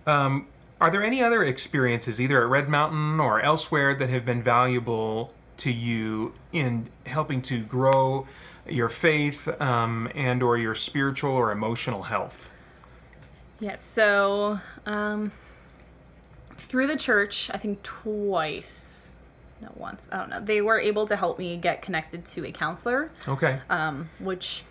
Are there any other experiences, either at Red Mountain or elsewhere, that have been valuable to you in helping to grow your faith and or your spiritual or emotional health? yes. So, through the church, I think once, I don't know, they were able to help me get connected to a counselor. Okay. Which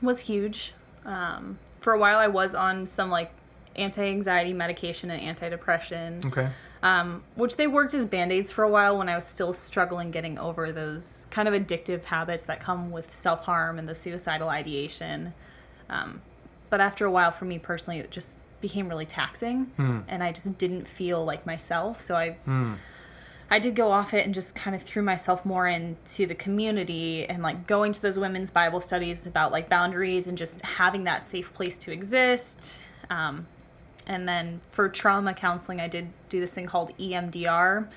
was huge. For a while, I was on some like anti-anxiety medication and antidepresson. Okay. Which they worked as Band-Aids for a while when I was still struggling getting over those kind of addictive habits that come with self-harm and the suicidal ideation. But after a while, for me personally, it just became really taxing, and I just didn't feel like myself. So I did go off it and just kind of threw myself more into the community and like going to those women's Bible studies about like boundaries and just having that safe place to exist. And then for trauma counseling, I did do this thing called EMDR.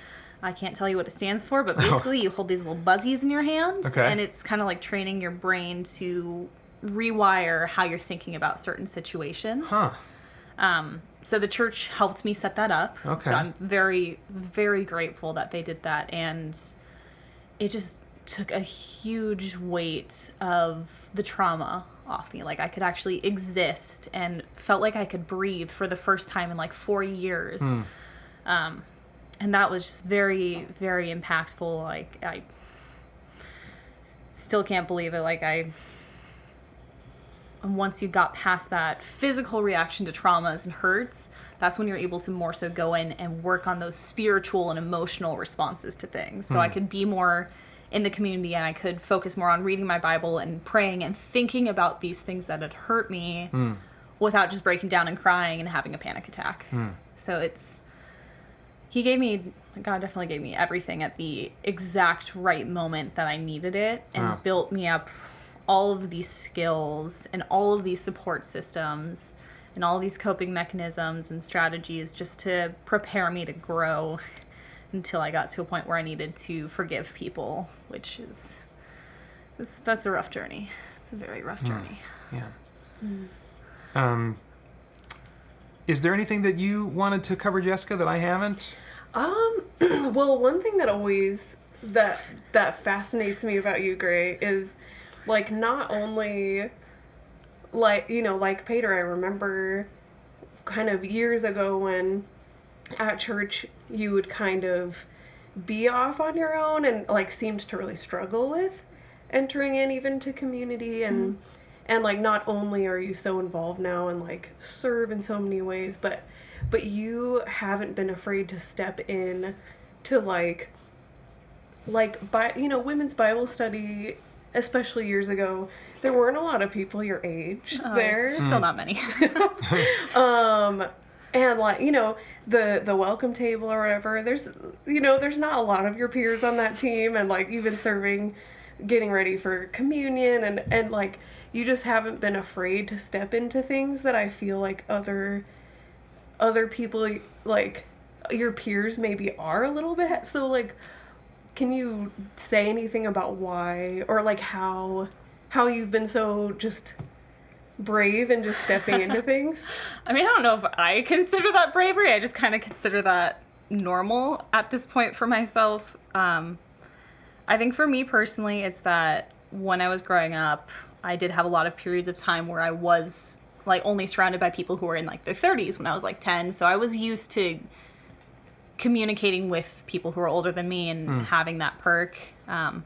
I can't tell you what it stands for, but basically you hold these little buzzies in your hand, and it's kind of like training your brain to rewire how you're thinking about certain situations. So the church helped me set that up. So I'm very, very grateful that they did that. And it just took a huge weight of the trauma off me. Like, I could actually exist and felt like I could breathe for the first time in like 4 years. And that was just very, very impactful. Like, I still can't believe it. Like, and once you got past that physical reaction to traumas and hurts, that's when you're able to more so go in and work on those spiritual and emotional responses to things. So I could be more in the community, and I could focus more on reading my Bible and praying and thinking about these things that had hurt me without just breaking down and crying and having a panic attack. So God definitely gave me everything at the exact right moment that I needed it, and built me up all of these skills and all of these support systems and all these coping mechanisms and strategies just to prepare me to grow until I got to a point where I needed to forgive people, which is, that's a rough journey. It's a very rough journey. Is there anything that you wanted to cover, Jessica, that I haven't? Well, one thing that always that fascinates me about you, Gray, is like not only like, you know, like Peter, I remember kind of years ago when at church you would kind of be off on your own and like seemed to really struggle with entering in even to community and like not only are you so involved now and like serve in so many ways, but you haven't been afraid to step in to like women's Bible study, especially years ago. There weren't a lot of people your age there. Still not many. And like, you know, the welcome table or whatever, there's not a lot of your peers on that team, and like even serving, getting ready for communion, and like you just haven't been afraid to step into things that I feel like other people, like your peers maybe are a little bit. So like, can you say anything about why, or like how you've been so just brave and just stepping into things? I mean, I don't know if I consider that bravery. I just kind of consider that normal at this point for myself. I think for me personally, it's that when I was growing up, I did have a lot of periods of time where I was like only surrounded by people who were in like their 30s when I was like 10. So I was used to communicating with people who are older than me and having that perk. But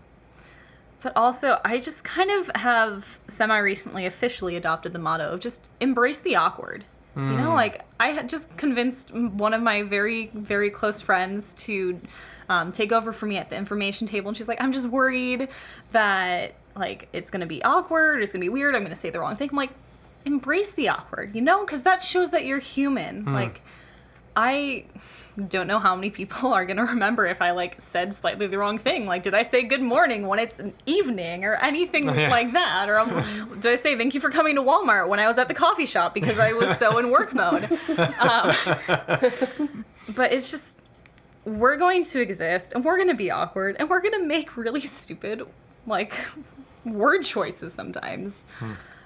also, I just kind of have semi-recently officially adopted the motto of just embrace the awkward. You know, like, I had just convinced one of my very, very close friends to take over for me at the information table. And she's like, I'm just worried that, like, it's going to be awkward, it's going to be weird, I'm going to say the wrong thing. I'm like, embrace the awkward, you know? Because that shows that you're human. Like, I don't know how many people are going to remember if I, like, said slightly the wrong thing. Like, did I say good morning when it's an evening or anything like that? Or did I say thank you for coming to Walmart when I was at the coffee shop because I was so in work mode? But it's just, we're going to exist and we're going to be awkward and we're going to make really stupid, like, word choices sometimes.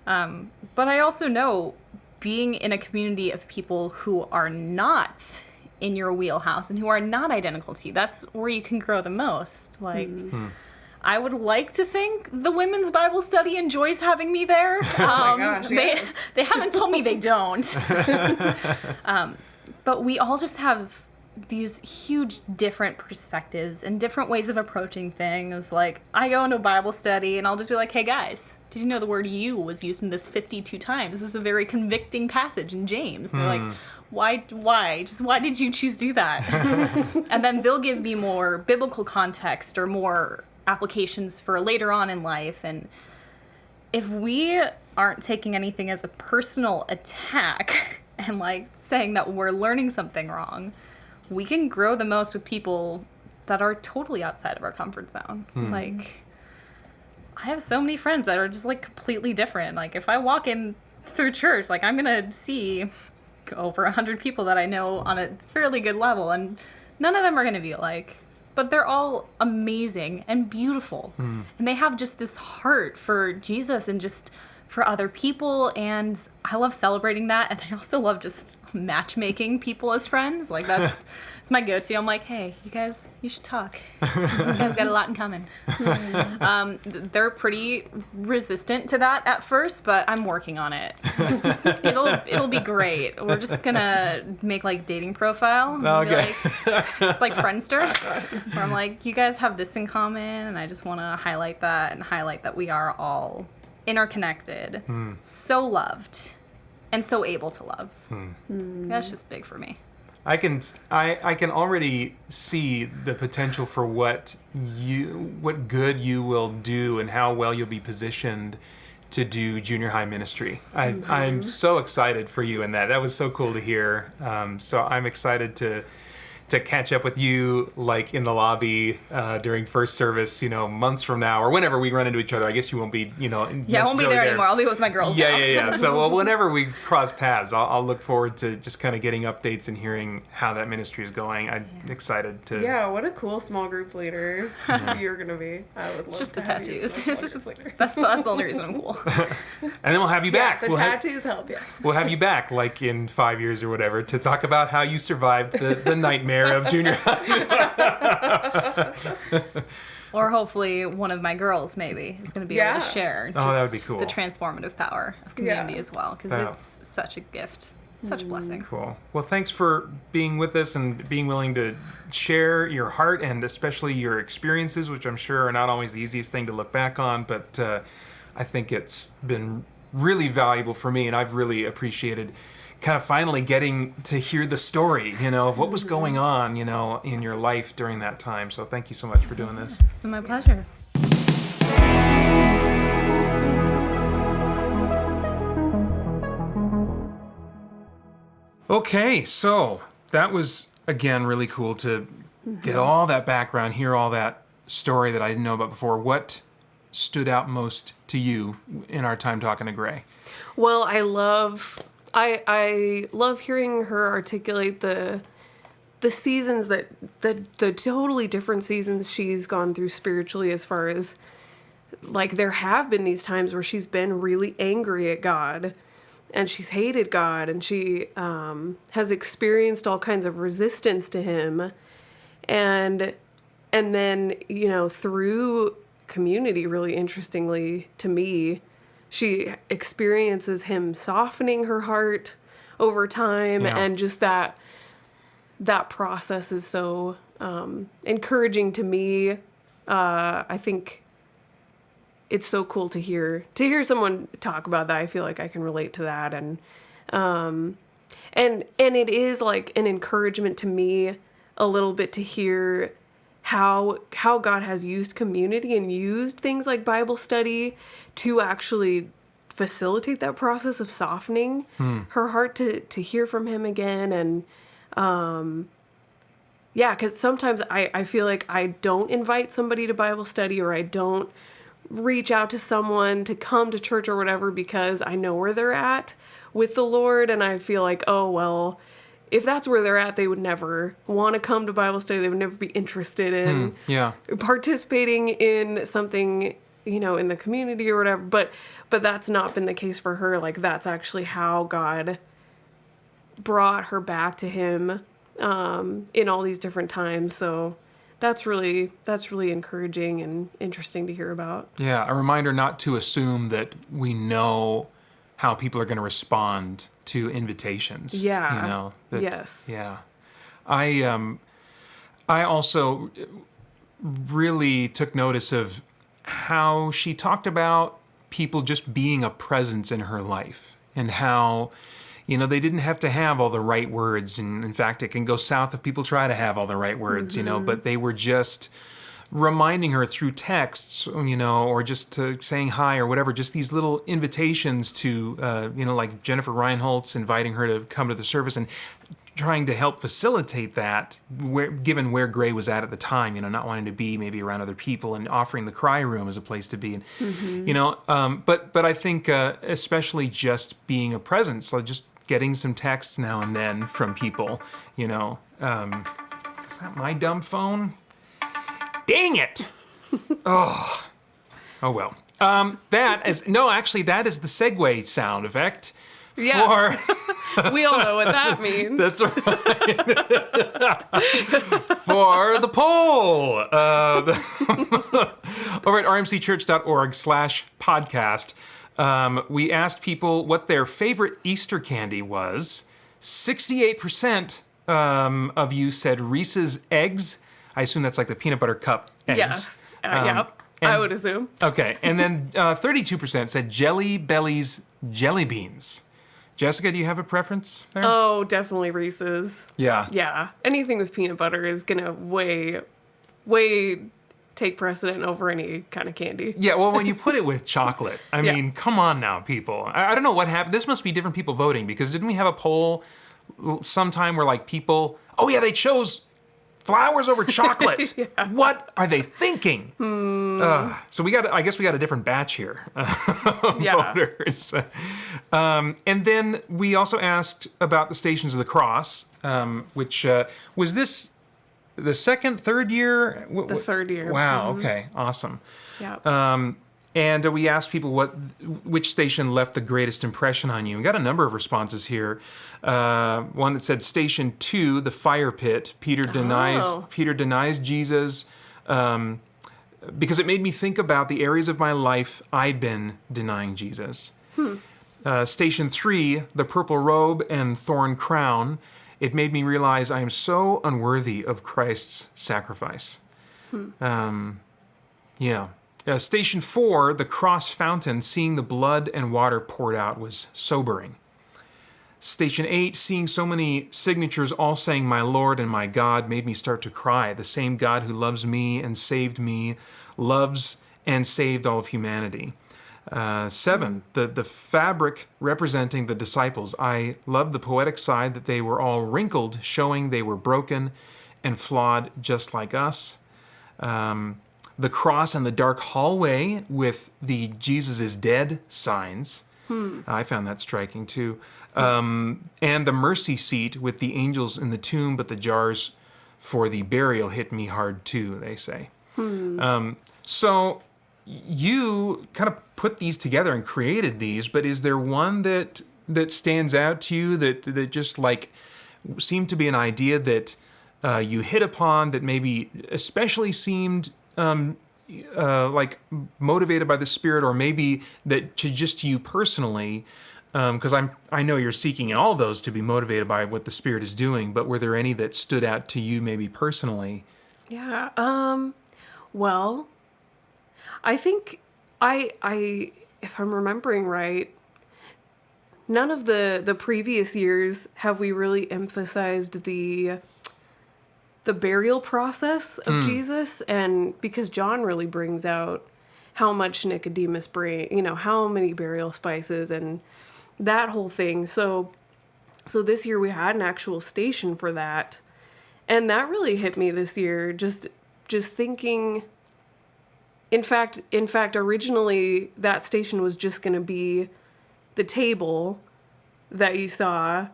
But I also know being in a community of people who are not in your wheelhouse and who are not identical to you, that's where you can grow the most. Like, I would like to think the women's Bible study enjoys having me there. Oh my gosh, yes. They haven't told me they don't. But we all just have these huge different perspectives and different ways of approaching things. Like, I go into Bible study and I'll just be like, hey guys, did you know the word you was used in this 52 times? This is a very convicting passage in James. And they're like, why? Just why did you choose to do that? And then they'll give me more biblical context or more applications for later on in life. And if we aren't taking anything as a personal attack and like saying that we're learning something wrong, we can grow the most with people that are totally outside of our comfort zone. Like, I have so many friends that are just like completely different. Like, if I walk in through church, like, I'm gonna see over 100 people that I know on a fairly good level, and none of them are gonna be alike, but they're all amazing and beautiful. And they have just this heart for Jesus and just for other people, and I love celebrating that. And I also love just matchmaking people as friends. Like, it's my go-to. I'm like, hey, you should talk. You guys got a lot in common. They're pretty resistant to that at first, but I'm working on it. It'll be great. We're just gonna make like dating profile. And be like, it's like Friendster, where I'm like, you guys have this in common, and I just want to highlight that and highlight that we are all interconnected, so loved, and so able to love. That's just big for me. I can already see the potential for what good you will do and how well you'll be positioned to do junior high ministry. I'm so excited for you in that. That was so cool to hear. So I'm excited to catch up with you, like in the lobby during first service, months from now or whenever we run into each other. I guess you won't be, Yeah, I won't be there anymore. I'll be with my girls now. Yeah. So whenever we cross paths, I'll look forward to just kind of getting updates and hearing how that ministry is going. I'm excited to. Yeah, what a cool small group leader you're gonna be. I would love It's just to the have you as tattoos. my It's small just group leader. that's the only reason I'm cool. And then we'll have you back. The tattoos help. Yeah. We'll have you back, like in 5 years or whatever, to talk about how you survived the nightmare of junior high. Or hopefully one of my girls maybe is going to be able to share Oh, that would be cool. the transformative power of community as well, because it's such a gift, such a blessing. Cool. Well, thanks for being with us and being willing to share your heart and especially your experiences, which I'm sure are not always the easiest thing to look back on, but I think it's been really valuable for me, and I've really appreciated kind of finally getting to hear the story, of what was going on, in your life during that time. So thank you so much for doing this. It's been my pleasure. Okay, so that was, again, really cool to get all that background, hear all that story that I didn't know about before. What stood out most to you in our time talking to Gray? Well, I love hearing her articulate the seasons that the totally different seasons she's gone through spiritually, as far as like there have been these times where she's been really angry at God and she's hated God and she has experienced all kinds of resistance to him, and then through community, really interestingly to me, she experiences him softening her heart over time, and just that process is so encouraging to me. I think it's so cool to hear someone talk about that. I feel like I can relate to that, and it is like an encouragement to me a little bit to hear how God has used community and used things like Bible study to actually facilitate that process of softening her heart to hear from him again. And because sometimes I feel like I don't invite somebody to Bible study, or I don't reach out to someone to come to church or whatever, because I know where they're at with the Lord, and I feel like, oh, well, if that's where they're at, they would never want to come to Bible study. They would never be interested in participating in something, in the community or whatever. But that's not been the case for her. Like, that's actually how God brought her back to him in all these different times. So that's really encouraging and interesting to hear about. Yeah, a reminder not to assume that we know how people are going to respond to invitations. Yeah. Yes. Yeah. I also really took notice of how she talked about people just being a presence in her life, and how, they didn't have to have all the right words. And in fact, it can go south if people try to have all the right words, but they were just reminding her through texts, or just to saying hi or whatever, just these little invitations to, like Jennifer Reinholtz inviting her to come to the service and trying to help facilitate that, given where Gray was at the time, not wanting to be maybe around other people, and offering the cry room as a place to be. And, but I think especially just being a presence, like just getting some texts now and then from people, is that my dumb phone? Dang it! Oh well. That is the segue sound effect. Yeah. We all know what that means. That's right. For the poll. Over at rmcchurch.org/podcast, we asked people what their favorite Easter candy was. 68% of you said Reese's Eggs. I assume that's like the peanut butter cup eggs. Yes. Yep. I would assume. Okay. And then 32% said Jelly Belly's jelly beans. Jessica, do you have a preference there? Oh, definitely Reese's. Yeah. Yeah. Anything with peanut butter is going to way take precedent over any kind of candy. Yeah, well, when you put it with chocolate, I mean, come on now, people. I don't know what happened. This must be different people voting, because didn't we have a poll sometime where, like, people... Oh, yeah, they chose flowers over chocolate. Yeah. What are they thinking? So I guess we got a different batch here. Yeah. Voters. And then we also asked about the Stations of the Cross, which was this the second, third year? The third year. Wow. Okay. Awesome. Yeah. And we asked people which station left the greatest impression on you. We got a number of responses here. One that said Station 2, the fire pit. Peter denies Jesus because it made me think about the areas of my life I'd been denying Jesus. Station 3, the purple robe and thorn crown. It made me realize I am so unworthy of Christ's sacrifice. Yeah. Station 4, the cross fountain, seeing the blood and water poured out was sobering. Station 8, seeing so many signatures all saying my Lord and my God made me start to cry. The same God who loves me, loves and saved all of humanity. 7, the fabric representing the disciples. I love the poetic side that they were all wrinkled, showing they were broken and flawed just like us. The cross and the dark hallway with the Jesus is dead signs. I found that striking too. And the mercy seat with the angels in the tomb, but the jars for the burial hit me hard too, they say. So you kind of put these together and created these, but is there one that stands out to you that just like seemed to be an idea that you hit upon that maybe especially seemed like motivated by the Spirit, or maybe that to just you personally, because I know you're seeking in all those to be motivated by what the Spirit is doing, but were there any that stood out to you maybe personally? Yeah. Well, I think I if I'm remembering right, none of the previous years have we really emphasized the burial process of Jesus, and because John really brings out how much Nicodemus how many burial spices and that whole thing. So this year we had an actual station for that, and that really hit me this year. Just thinking. In fact, originally that station was just going to be the table that you saw.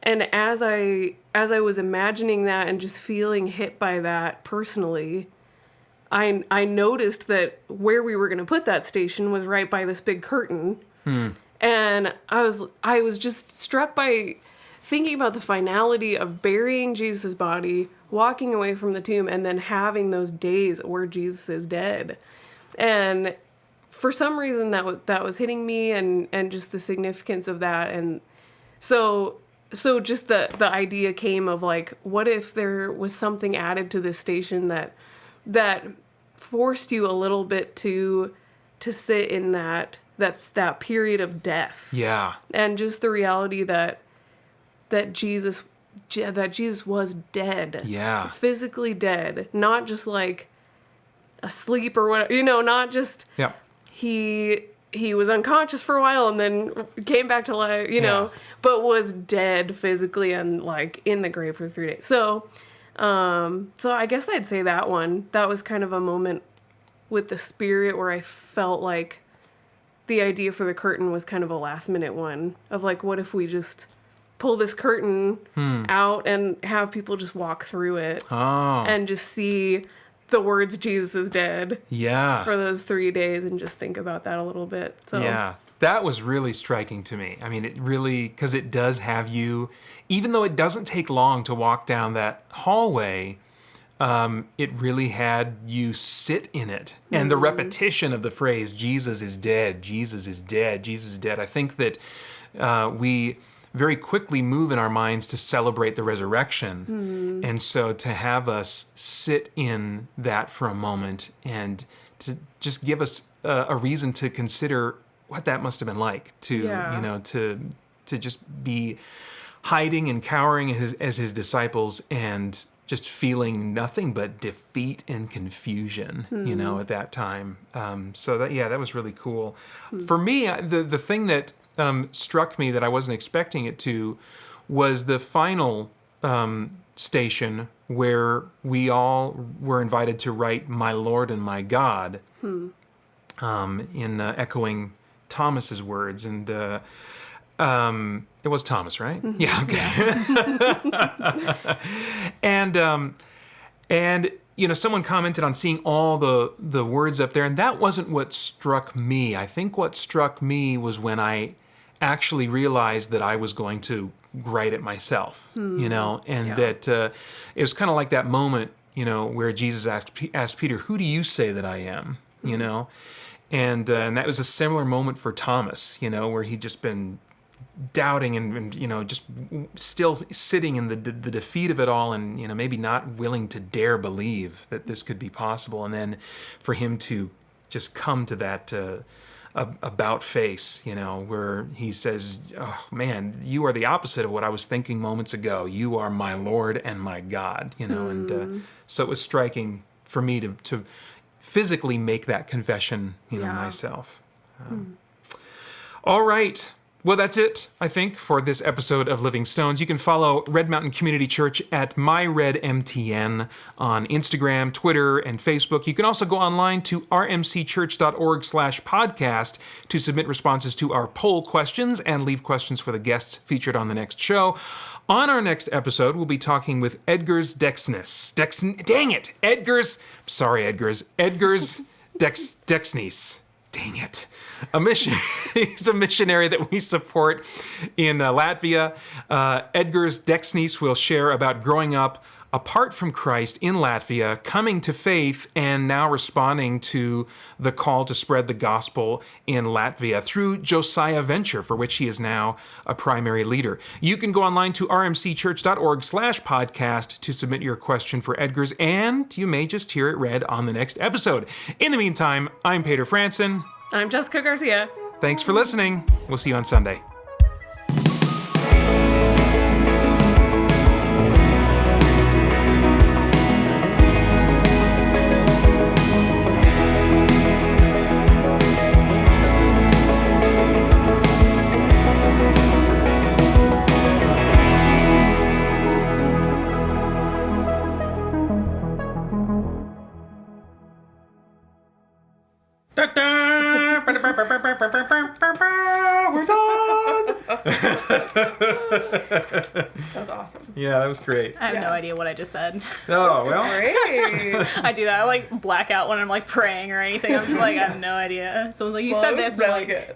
And as I was imagining that and just feeling hit by that personally, I noticed that where we were going to put that station was right by this big curtain. And I was just struck by thinking about the finality of burying Jesus' body, walking away from the tomb, and then having those days where Jesus is dead. And for some reason that was hitting me, and just the significance of that. And so just the idea came of like, what if there was something added to this station that forced you a little bit to sit in that period of death. Yeah. And just the reality that Jesus was dead. Yeah. Physically dead, not just like asleep or whatever, not just Yeah. he was unconscious for a while and then came back to life, but was dead physically and like in the grave for 3 days. So I guess I'd say that one. That was kind of a moment with the Spirit where I felt like the idea for the curtain was kind of a last minute one of like, what if we just pull this curtain out and have people just walk through it and just see the words Jesus is dead for those 3 days and just think about that a little bit. So yeah, that was really striking to me. I mean, it really, because it does have you, even though it doesn't take long to walk down that hallway, it really had you sit in it. And the repetition of the phrase, Jesus is dead, Jesus is dead, Jesus is dead. I think that we very quickly move in our minds to celebrate the resurrection. And so to have us sit in that for a moment and to just give us a reason to consider what that must have been like to just be hiding and cowering as his disciples and just feeling nothing but defeat and confusion, at that time. So that was really cool. For me, the thing that struck me that I wasn't expecting it to was the final station where we all were invited to write "My Lord and my God," in echoing Thomas's words, and it was Thomas, right? Yeah. Okay. And someone commented on seeing all the words up there, and that wasn't what struck me. I think what struck me was when I actually realized that I was going to write it myself, and that it was kind of like that moment, where Jesus asked Peter, "Who do you say that I am?" And that was a similar moment for Thomas, where he'd just been doubting and just still sitting in the defeat of it all, and maybe not willing to dare believe that this could be possible, and then for him to just come to that about face, where he says, "Oh man, you are the opposite of what I was thinking moments ago. You are my Lord and my God," and so it was striking for me to physically make that confession, myself. All right. Well, that's it, I think, for this episode of Living Stones. You can follow Red Mountain Community Church at MyRedMTN on Instagram, Twitter, and Facebook. You can also go online to rmcchurch.org/podcast to submit responses to our poll questions and leave questions for the guests featured on the next show. On our next episode, we'll be talking with Edgar's Dexnis. Edgar's Dexnis. Dang it. He's a missionary that we support in Latvia. Edgar's Dexnis will share about growing up apart from Christ in Latvia, coming to faith, and now responding to the call to spread the gospel in Latvia through Josiah Venture, for which he is now a primary leader. You can go online to rmcchurch.org/podcast to submit your question for Edgar's, and you may just hear it read on the next episode. In the meantime, I'm Peter Franson. I'm Jessica Garcia. Thanks for listening. We'll see you on Sunday. We're done. That was awesome. Yeah, that was great. I have no idea what I just said. Oh, well. Great. I do that. I black out when I'm praying or anything. I'm just I have no idea. Someone's like, you said this. Really good.